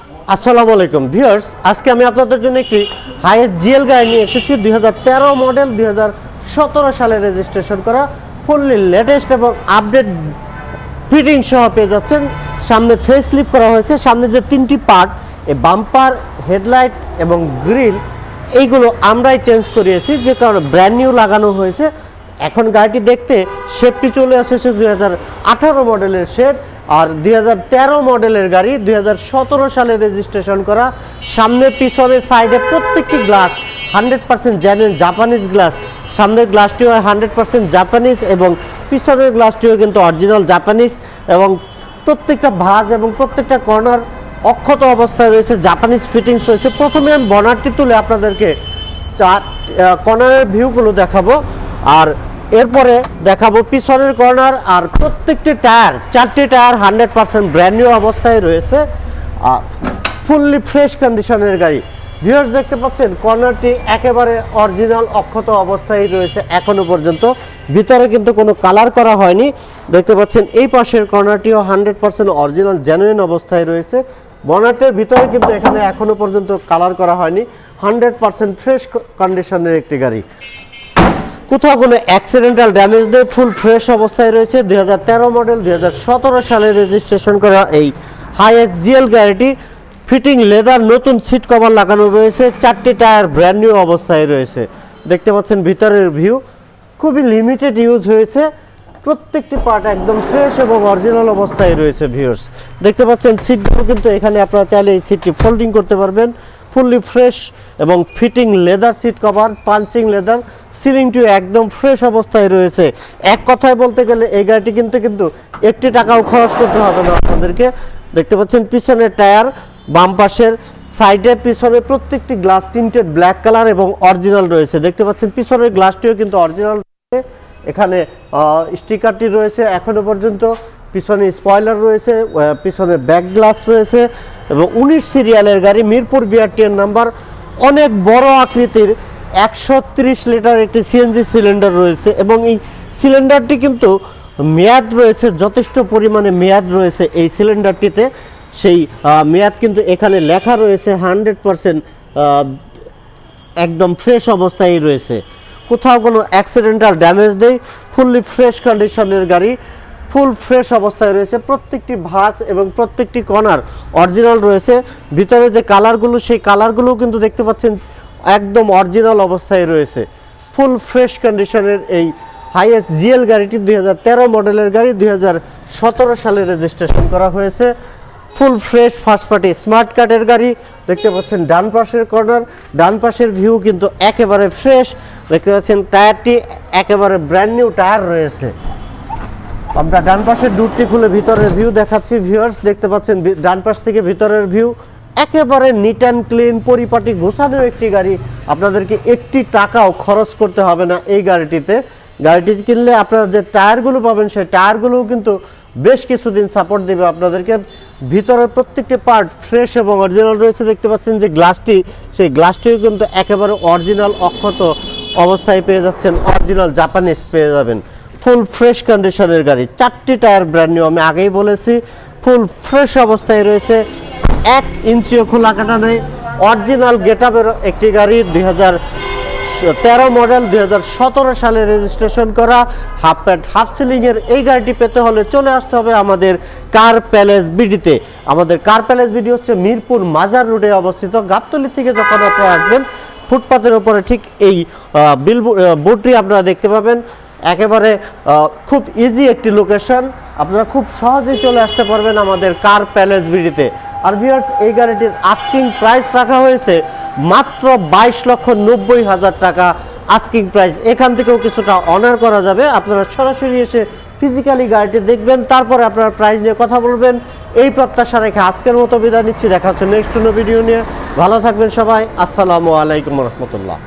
আসসালামু আলাইকুম ভিউয়ার্স, আজকে আমি আপনাদের জন্য একটি হাইয়েস্ট জিএল গাড়ি নিয়ে এসেছি। 2013 মডেল, 2017 সালে রেজিস্ট্রেশন করা, ফুললি লেটেস্ট এবং আপডেট ফিটিং সহ পেয়ে যাচ্ছেন। সামনে ফেস লিফট করা হয়েছে। সামনে যে তিনটি পার্ট, এই বাম্পার, হেডলাইট এবং গ্রিল, এইগুলো আমরাই চেঞ্জ করিয়েছি, যে কারণে ব্র্যান্ড নিউ লাগানো হয়েছে। এখন গাড়িটি দেখতে শেপটি চলে এসেছে 2018 মডেলের শেড, আর 2013 মডেলের গাড়ি, 2017 সালে রেজিস্ট্রেশন করা। সামনে পিছনে সাইডে প্রত্যেকটি গ্লাস 100% জেনুইন জাপানিজ গ্লাস। সামনের গ্লাসটিও 100% জাপানিজ এবং পিছনের গ্লাসটিও কিন্তু অরিজিনাল জাপানিজ, এবং প্রত্যেকটা ভাঁজ এবং প্রত্যেকটা কর্নার অক্ষত অবস্থায় রয়েছে, জাপানিজ ফিটিংস রয়েছে। প্রথমে আমি বনারটি তুলে আপনাদেরকে কর্নারের ভিউগুলো দেখাবো, আর এরপরে দেখাবো পিছনের কর্নার। আর প্রত্যেকটি টায়ার, 4টি টায়ার 100% ব্র্যান্ড নিউ অবস্থায় রয়েছে, ফুললি ফ্রেশ কন্ডিশনের গাড়ি। ভিউয়ার্স দেখতে পাচ্ছেন কর্নারটি একেবারে অরিজিনাল অক্ষত অবস্থায় রয়েছে এখনো পর্যন্ত। ভিতরে কিন্তু কোনো কালার করা হয়নি। দেখতে পাচ্ছেন এই পাশের কর্নারটিও 100% অরিজিনাল জেনুইন অবস্থায় রয়েছে। বনেটের ভিতরে কিন্তু এখানে এখনো পর্যন্ত কালার করা হয়নি। 100% ফ্রেশ কন্ডিশনের একটি গাড়ি, কোথাও কোনো অ্যাক্সিডেন্টাল ড্যামেজ নেই, ফুল ফ্রেশ অবস্থায় রয়েছে। 2013 মডেল, 2017 সালে রেজিস্ট্রেশন করা এই হাইয়েস্ট জিএল গাড়িটি ফিটিং লেদার, নতুন সিট কভার লাগানো রয়েছে, 4টি টায়ার ব্র্যান্ড নিউ অবস্থায় রয়েছে। দেখতে পাচ্ছেন ভিতরের ভিউ, খুবই লিমিটেড ইউজ হয়েছে। প্রত্যেকটি পার্ট একদম ফ্রেশ এবং অরিজিনাল অবস্থায় রয়েছে। ভিউয়ার্স দেখতে পাচ্ছেন সিটগুলো কিন্তু এখানে আপনারা চাইলে এই সিটটি ফোল্ডিং করতে পারবেন। ফুললি ফ্রেশ এবং fitting leather seat cover, punching leather, সিলিংটিও একদম ফ্রেশ অবস্থায় রয়েছে। এক কথায় বলতে গেলে এই গাড়িটি কিন্তু একটি টাকাও খরচ করতে হবে না আপনাদেরকে। দেখতে পাচ্ছেন পিছনের টায়ার, বাম পাশের সাইডে পিছনে প্রত্যেকটি গ্লাস টিন্টেড ব্ল্যাক কালার এবং অরিজিনাল রয়েছে। দেখতে পাচ্ছেন পিছনের গ্লাসটিও কিন্তু অরিজিনাল রয়েছে। এখানে স্টিকারটি রয়েছে এখনো পর্যন্ত। পিছনে স্পয়লার রয়েছে, পিছনে ব্যাক গ্লাস রয়েছে এবং 19 সিরিয়ালের গাড়ি, মিরপুর বিআরটিএন নাম্বার। অনেক বড় আকৃতির 130 লিটার একটি সিএনজি সিলিন্ডার রয়েছে, এবং এই সিলিন্ডারটি কিন্তু মেয়াদ রয়েছে, যথেষ্ট পরিমাণে মেয়াদ রয়েছে এই সিলিন্ডারটিতে। সেই মেয়াদ কিন্তু এখানে লেখা রয়েছে, 100% একদম ফ্রেশ অবস্থায় রয়েছে, কোথাও কোনো অ্যাক্সিডেন্টাল ড্যামেজ নেই। ফুললি ফ্রেশ কন্ডিশনের গাড়ি, ফুল ফ্রেশ অবস্থায় রয়েছে। প্রত্যেকটি ভাঁজ এবং প্রত্যেকটি কর্নার অরিজিনাল রয়েছে। ভিতরে যে কালারগুলো, সেই কালারগুলোও কিন্তু দেখতে পাচ্ছেন একদম অরিজিনাল অবস্থায় রয়েছে। ফুল ফ্রেশ কন্ডিশনের এই হাইয়েস্ট জিএল গাড়িটি 2013 মডেলের গাড়ি, 2017 সালে রেজিস্ট্রেশন করা হয়েছে। Full fresh first party smart কার্ডের গাড়ি। দেখতে পাচ্ছেন ডান পাশের কর্নার, ডান পাশের ভিউ কিন্তু একেবারে ফ্রেশ। দেখতে পাচ্ছেন টায়ারটি একেবারে ব্র্যান্ড নিউ টায়ার রয়েছে। আমরা ডান পাশের ডুটটি খুলে ভিতরের ভিউ দেখাচ্ছি। ভিউয়ার্স দেখতে পাচ্ছেন ডান পাশ থেকে ভিতরের ভিউ, একেবারে নিট অ্যান্ড ক্লিন, পরিপাটি গোছানো একটি গাড়ি। আপনাদেরকে একটি টাকাও খরচ করতে হবে না এই গাড়িটিতে। গাড়িটি কিনলে আপনারা যে টায়ারগুলো পাবেন, সেই টায়ারগুলোও কিন্তু বেশ কিছুদিন সাপোর্ট দেবে আপনাদেরকে। ভিতরের প্রত্যেকটি পার্ট ফ্রেশ এবং অরিজিনাল রয়েছে। দেখতে পাচ্ছেন যে গ্লাসটি, সেই গ্লাসটিও কিন্তু একেবারে অরিজিনাল অক্ষত অবস্থায় পেয়ে যাচ্ছেন, অরিজিনাল জাপানিজ পেয়ে যাবেন। ফুল ফ্রেশ কন্ডিশনের গাড়ি, 4টি টায়ার ব্র্যান্ড নিউ, আমি আগেই বলেছি, ফুল ফ্রেশ অবস্থায় রয়েছে। 1 ইঞ্চিও খোলা কাটা নেই, অরিজিনাল গেটআপের একটি গাড়ি। 2013 মডেল, 2017 সালে রেজিস্ট্রেশন করা, হাফ প্যাড হাফ সিলিংয়ের এই গাড়িটি পেতে হলে চলে আসতে হবে আমাদের কার প্যালেস বিডিতে। আমাদের কার প্যালেস বিডি হচ্ছে মিরপুর মাজার রোডে অবস্থিত। গাবতলী থেকে যখন আপনারা আসবেন, ফুটপাতের উপরে ঠিক এই বোর্ডটি আপনারা দেখতে পাবেন। একেবারে খুব ইজি একটি লোকেশন, আপনারা খুব সহজেই চলে আসতে পারবেন আমাদের কার প্যালেস বিডিতে। আর ভিউয়ার্স এই গাড়িটির আস্কিং প্রাইস রাখা হয়েছে মাত্র 22,90,000 টাকা আস্কিং প্রাইস। এখান থেকেও কিছুটা অনার করা যাবে। আপনারা সরাসরি এসে ফিজিক্যালি গাড়িটি দেখবেন, তারপরে আপনারা প্রাইস নিয়ে কথা বলবেন। এই প্রত্যাশা রেখে আজকের মতো বিদায় নিচ্ছি। দেখা হচ্ছে নেক্সট কোনো ভিডিও নিয়ে। ভালো থাকবেন সবাই। আসসালামু আলাইকুম রহমতুল্লাহ।